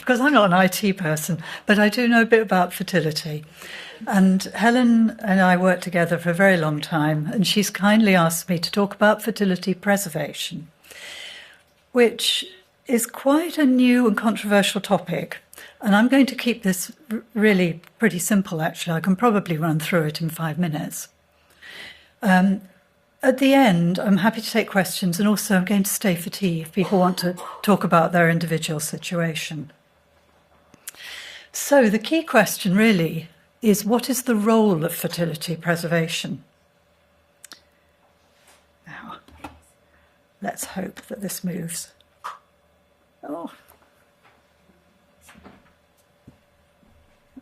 because I'm not an IT person, but I do know a bit about fertility. And Helen and I worked together for a very long time, and she's kindly asked me to talk about fertility preservation, which is quite a new and controversial topic. And I'm going to keep this really pretty simple, actually. I can probably run through it in 5 minutes. At the end, I'm happy to take questions, and also I'm going to stay for tea if people want to talk about their individual situation. So the key question really is, what is the role of fertility preservation? Now, let's hope that this moves. Oh.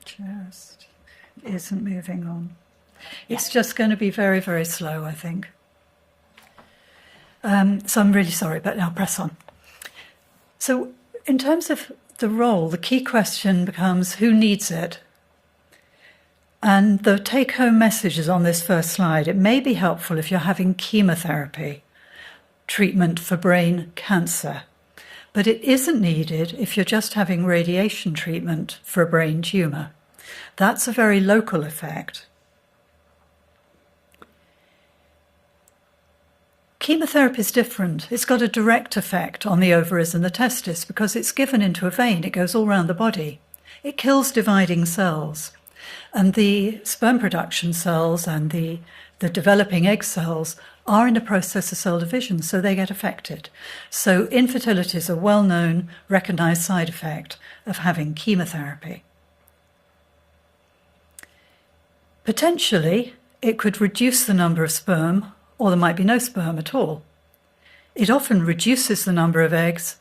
Just isn't moving on. It's just going to be very, very slow, I think. So I'm really sorry, but I'll press on. So in terms of the role, the key question becomes, who needs it? And the take-home message is on this first slide. It may be helpful if you're having chemotherapy, treatment for brain cancer, but it isn't needed if you're just having radiation treatment for a brain tumour. That's a very local effect. Chemotherapy is different. It's got a direct effect on the ovaries and the testis because it's given into a vein. It goes all around the body. It kills dividing cells. And the sperm production cells and the developing egg cells are in the process of cell division, so they get affected. So infertility is a well-known, recognized side effect of having chemotherapy. Potentially, it could reduce the number of sperm, or there might be no sperm at all. It often reduces the number of eggs,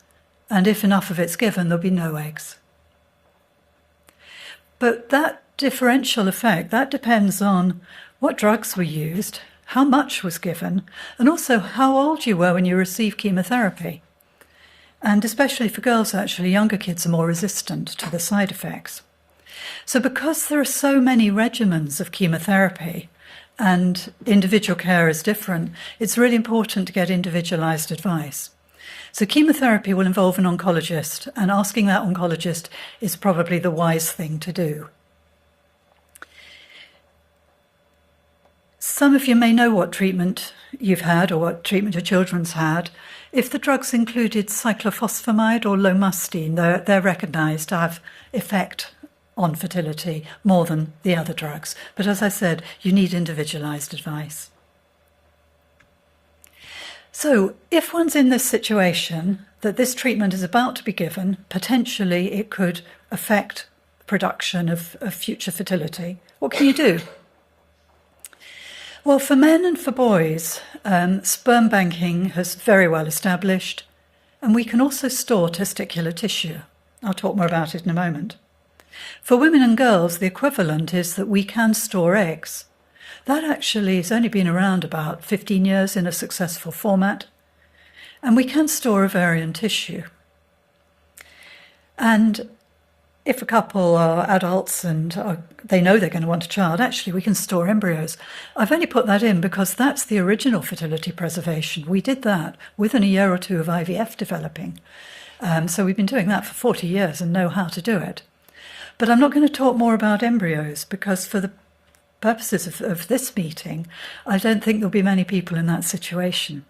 and if enough of it's given, there'll be no eggs. But that differential effect, that depends on what drugs were used, how much was given, and also how old you were when you received chemotherapy. And especially for girls, actually, younger kids are more resistant to the side effects. So because there are so many regimens of chemotherapy, and individual care is different, it's really important to get individualized advice. So chemotherapy will involve an oncologist, and asking that oncologist is probably the wise thing to do. Some of you may know what treatment you've had or what treatment your children's had. If the drugs included cyclophosphamide or lomustine, they're recognized to have effect on fertility more than the other drugs. But as I said, you need individualized advice. So if one's in this situation that this treatment is about to be given, potentially it could affect production of future fertility, what can you do? Well, for men and for boys, sperm banking is very well established, and we can also store testicular tissue. I'll talk more about it in a moment. For women and girls, the equivalent is that we can store eggs. That actually has only been around about 15 years in a successful format, and we can store ovarian tissue. And if a couple are adults and they know they're going to want a child, actually we can store embryos. I've only put that in because that's the original fertility preservation. We did that within a year or two of IVF developing. So we've been doing that for 40 years and know how to do it. But I'm not going to talk more about embryos because for the purposes of this meeting, I don't think there'll be many people in that situation.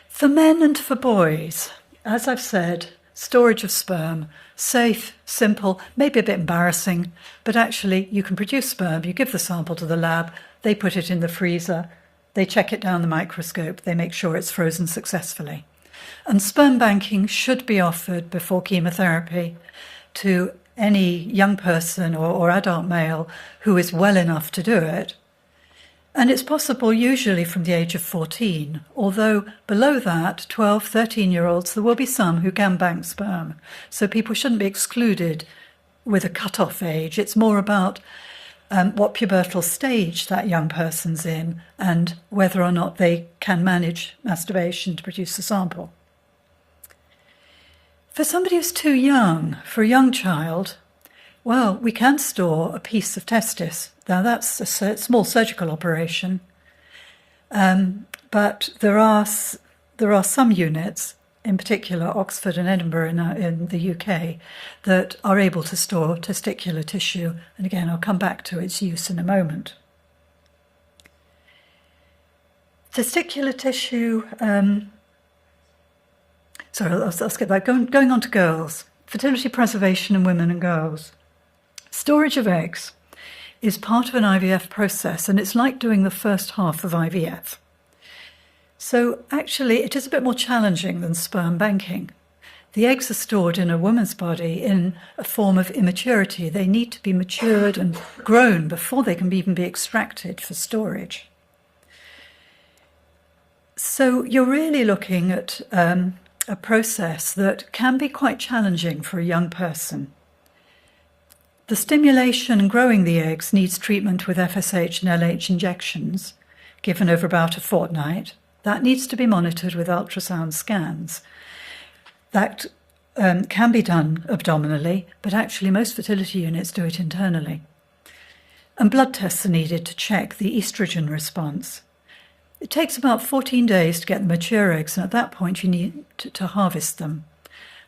For men and for boys, as I've said, storage of sperm, safe, simple, maybe a bit embarrassing, but actually you can produce sperm, you give the sample to the lab, they put it in the freezer, they check it down the microscope, they make sure it's frozen successfully. And sperm banking should be offered before chemotherapy to any young person or adult male who is well enough to do it. And it's possible usually from the age of 14, although below that, 12, 13-year-olds, there will be some who can bank sperm. So people shouldn't be excluded with a cut-off age. It's more about what pubertal stage that young person's in and whether or not they can manage masturbation to produce a sample. For somebody who's too young, for a young child, well, we can store a piece of testis. Now, that's a small surgical operation, but there are some units, in particular Oxford and Edinburgh in the UK, that are able to store testicular tissue. And again, I'll come back to its use in a moment. Testicular tissue, I'll skip that. Going on to girls. Fertility preservation in women and girls. Storage of eggs is part of an IVF process, and it's like doing the first half of IVF. So actually, it is a bit more challenging than sperm banking. The eggs are stored in a woman's body in a form of immaturity. They need to be matured and grown before they can even be extracted for storage. So you're really looking at a process that can be quite challenging for a young person. The stimulation and growing the eggs needs treatment with FSH and LH injections, given over about a fortnight. That needs to be monitored with ultrasound scans. That can be done abdominally, but actually most fertility units do it internally. And blood tests are needed to check the estrogen response. It takes about 14 days to get the mature eggs, and at that point you need to harvest them.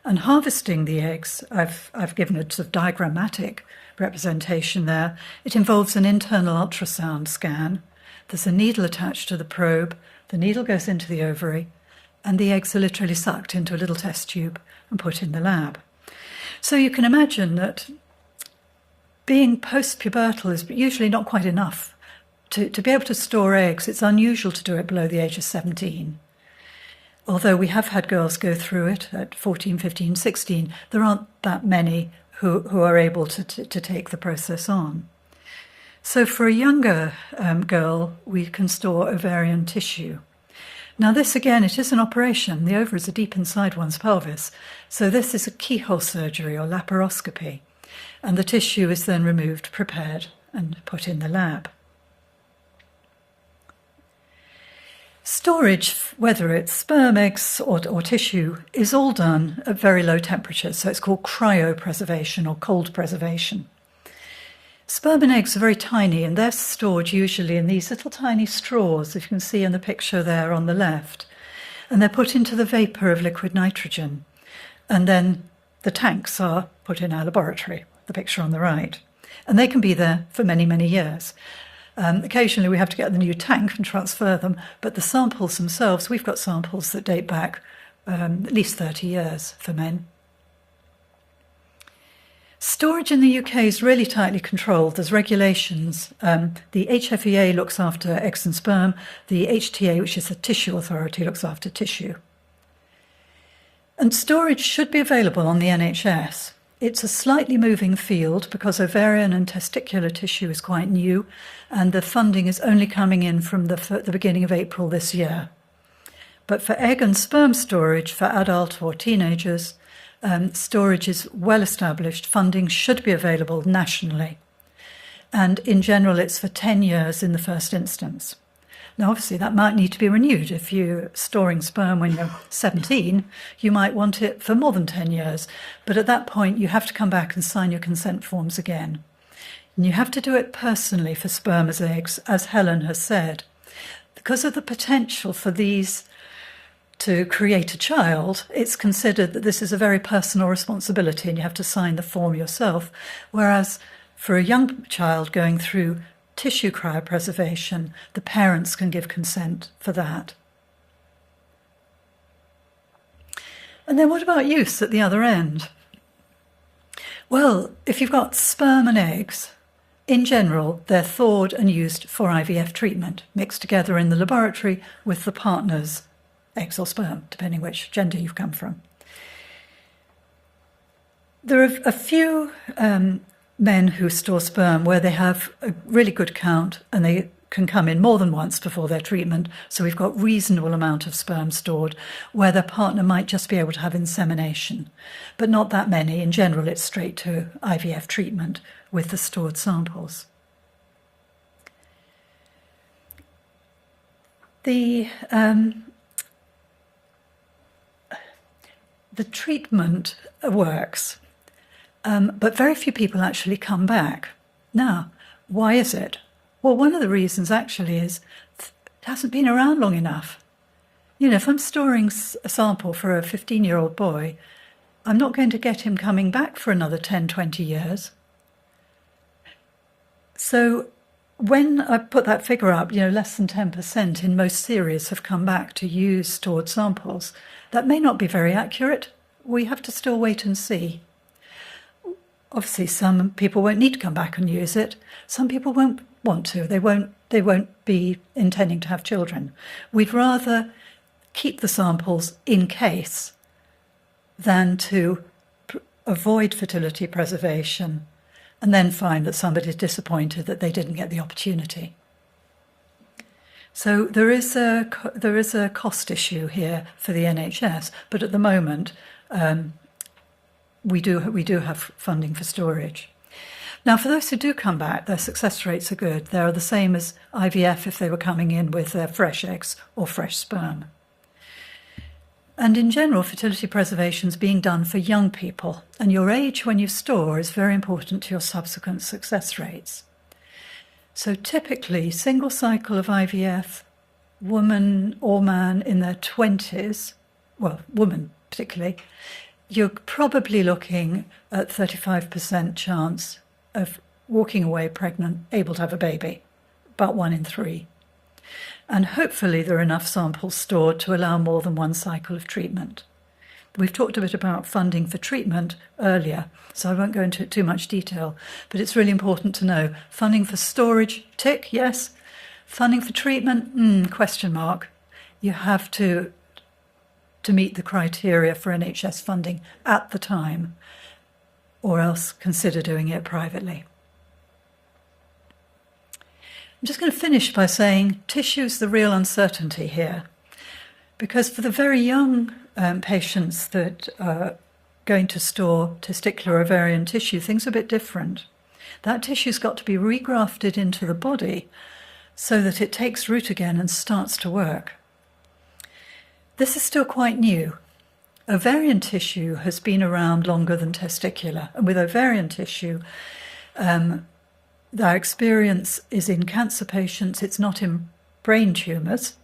And harvesting the eggs, I've given a sort of diagrammatic representation there. It involves an internal ultrasound scan. There's a needle attached to the probe. The needle goes into the ovary, and the eggs are literally sucked into a little test tube and put in the lab. So you can imagine that being post-pubertal is usually not quite enough. To be able to store eggs, it's unusual to do it below the age of 17. Although we have had girls go through it at 14, 15, 16, there aren't that many who are able to take the process on. So for a younger girl, we can store ovarian tissue. Now this, again, it is an operation. The ovaries are deep inside one's pelvis. So this is a keyhole surgery or laparoscopy. And the tissue is then removed, prepared, and put in the lab. Storage, whether it's sperm, eggs, or tissue, is all done at very low temperatures. So it's called cryopreservation or cold preservation. Sperm and eggs are very tiny, and they're stored usually in these little tiny straws, if you can see in the picture there on the left. And they're put into the vapor of liquid nitrogen. And then the tanks are put in our laboratory, the picture on the right. And they can be there for many, many years. Occasionally we have to get the new tank and transfer them, but the samples themselves, we've got samples that date back at least 30 years for men. Storage in the UK is really tightly controlled. There's regulations. The HFEA looks after eggs and sperm. The HTA, which is the tissue authority, looks after tissue. And storage should be available on the NHS. It's a slightly moving field because ovarian and testicular tissue is quite new, and the funding is only coming in from the beginning of April this year. But for egg and sperm storage for adult or teenagers, storage is well established. Funding should be available nationally. And in general, it's for 10 years in the first instance. Now, obviously, that might need to be renewed. If you're storing sperm when you're 17, you might want it for more than 10 years. But at that point, you have to come back and sign your consent forms again. And you have to do it personally for sperm as eggs, as Helen has said. Because of the potential for these to create a child, it's considered that this is a very personal responsibility and you have to sign the form yourself. Whereas for a young child going through tissue cryopreservation, the parents can give consent for that. And then what about use at the other end? Well, if you've got sperm and eggs, in general, they're thawed and used for IVF treatment, mixed together in the laboratory with the partner's eggs or sperm, depending which gender you've come from. There are a few men who store sperm where they have a really good count and they can come in more than once before their treatment. So we've got reasonable amount of sperm stored where their partner might just be able to have insemination, but not that many. In general, it's straight to IVF treatment with the stored samples. The treatment works. But very few people actually come back. Now, why is it? Well, one of the reasons actually is it hasn't been around long enough. if I'm storing a sample for a 15-year-old boy, I'm not going to get him coming back for another 10, 20 years. So when I put that figure up, less than 10% in most series have come back to use stored samples. That may not be very accurate. We have to still wait and see. Obviously, some people won't need to come back and use it. Some people won't want to. They won't be intending to have children. We'd rather keep the samples in case than to avoid fertility preservation and then find that somebody's disappointed that they didn't get the opportunity. So there is a cost issue here for the NHS, but at the moment we do have funding for storage. Now, for those who do come back, their success rates are good. They are the same as IVF if they were coming in with their fresh eggs or fresh sperm. And in general, fertility preservation is being done for young people, and your age when you store is very important to your subsequent success rates. So typically, single cycle of IVF, woman or man in their 20s, well, woman particularly, you're probably looking at 35% chance of walking away pregnant, able to have a baby, about 1 in 3. And hopefully there are enough samples stored to allow more than one cycle of treatment. We've talked a bit about funding for treatment earlier, so I won't go into too much detail, but it's really important to know. Funding for storage, tick, yes. Funding for treatment, question mark. You have to meet the criteria for NHS funding at the time, or else consider doing it privately. I'm just going to finish by saying tissue's the real uncertainty here, because for the very young patients that are going to store testicular ovarian tissue, things are a bit different. That tissue's got to be regrafted into the body so that it takes root again and starts to work. This is still quite new. Ovarian tissue has been around longer than testicular, and with ovarian tissue, our experience is in cancer patients, it's not in brain tumours,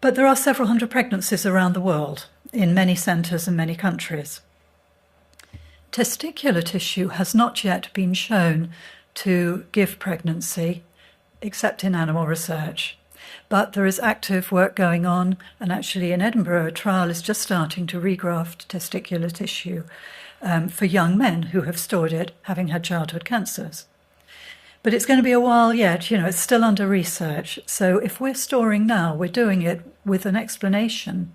but there are several hundred pregnancies around the world in many centres and many countries. Testicular tissue has not yet been shown to give pregnancy, except in animal research. But there is active work going on, and actually in Edinburgh a trial is just starting to regraft testicular tissue for young men who have stored it, having had childhood cancers. But it's going to be a while yet, it's still under research. So if we're storing now, we're doing it with an explanation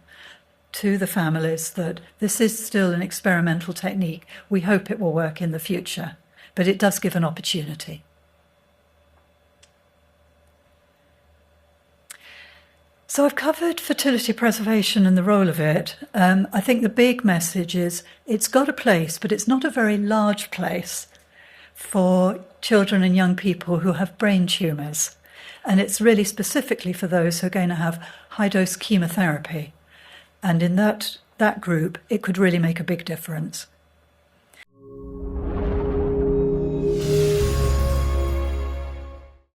to the families that this is still an experimental technique. We hope it will work in the future, but it does give an opportunity. So I've covered fertility preservation and the role of it. I think the big message is it's got a place, but it's not a very large place for children and young people who have brain tumours. And it's really specifically for those who are going to have high-dose chemotherapy. And in that group, it could really make a big difference.